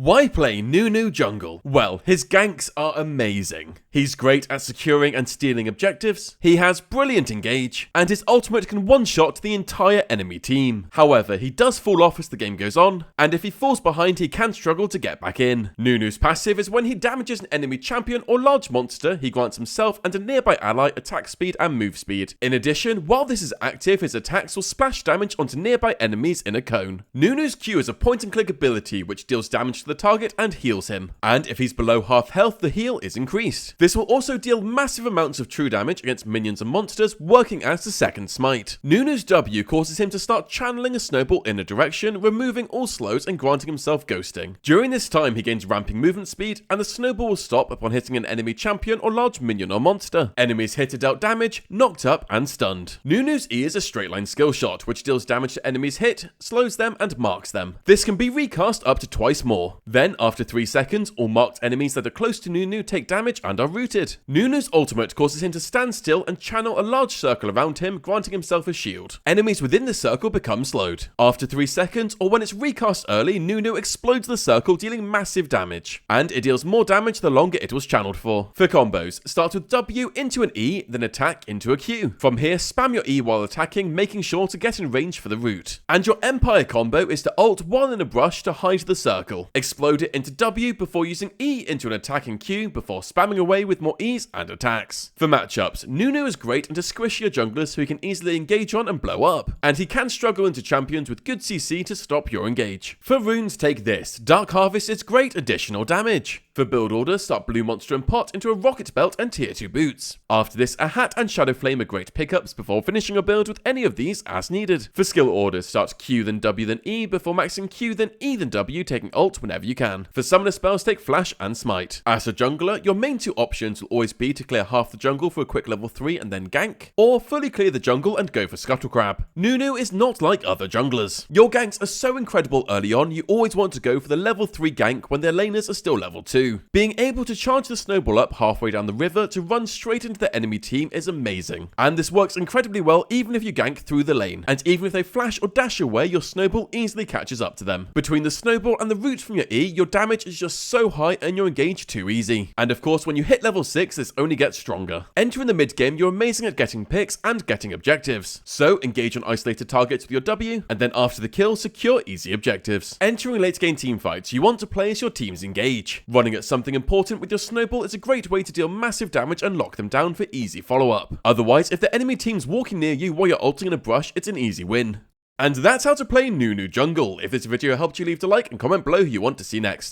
Why play Nunu Jungle? Well, his ganks are amazing. He's great at securing and stealing objectives, he has brilliant engage, and his ultimate can one-shot the entire enemy team. However, he does fall off as the game goes on, and if he falls behind he can struggle to get back in. Nunu's passive is when he damages an enemy champion or large monster, he grants himself and a nearby ally attack speed and move speed. In addition, while this is active, his attacks will splash damage onto nearby enemies in a cone. Nunu's Q is a point-and-click ability which deals damage to the target and heals him, and if he's below half health the heal is increased. This will also deal massive amounts of true damage against minions and monsters, working as the second smite. Nunu's W causes him to start channeling a snowball in a direction, removing all slows and granting himself ghosting. During this time he gains ramping movement speed, and the snowball will stop upon hitting an enemy champion or large minion or monster. Enemies hit are dealt damage, knocked up and stunned. Nunu's E is a straight line skill shot which deals damage to enemies hit, slows them and marks them. This can be recast up to twice more. Then, after 3 seconds, all marked enemies that are close to Nunu take damage and are rooted. Nunu's ultimate causes him to stand still and channel a large circle around him, granting himself a shield. Enemies within the circle become slowed. After 3 seconds, or when it's recast early, Nunu explodes the circle, dealing massive damage. And it deals more damage the longer it was channeled for. For combos, start with W into an E, then attack into a Q. From here, spam your E while attacking, making sure to get in range for the root. And your Empire combo is to ult while in a brush to hide the circle. Explode it into W before using E into an attacking Q before spamming away with more E's and attacks. For matchups, Nunu is great into squishier junglers who he can easily engage on and blow up, and he can struggle into champions with good CC to stop your engage. For runes, take this. Dark Harvest is great additional damage. For build order, start Blue Monster and Pot into a Rocket Belt and Tier 2 boots. After this, a Hat and Shadow Flame are great pickups before finishing a build with any of these as needed. For skill orders, start Q then W then E before maxing Q then E then W, taking ult whenever you can. For summoner spells, take Flash and Smite. As a jungler, your main 2 options will always be to clear half the jungle for a quick level 3 and then gank, or fully clear the jungle and go for Scuttle Crab. Nunu is not like other junglers. Your ganks are so incredible early on, you always want to go for the level 3 gank when their laners are still level 2. Being able to charge the snowball up halfway down the river to run straight into the enemy team is amazing. And this works incredibly well even if you gank through the lane, and even if they flash or dash away, your snowball easily catches up to them. Between the snowball and the root from your E, your damage is just so high and you're engaged too easy. And of course, when you hit level 6, this only gets stronger. Entering the mid game, you're amazing at getting picks and getting objectives. So engage on isolated targets with your W, and then after the kill, secure easy objectives. Entering late game team fights, you want to play as your teams engage. Running at something important with your snowball is a great way to deal massive damage and lock them down for easy follow-up. Otherwise, if the enemy team's walking near you while you're ulting in a brush, it's an easy win. And that's how to play Nunu Jungle. If this video helped you, leave a like and comment below who you want to see next.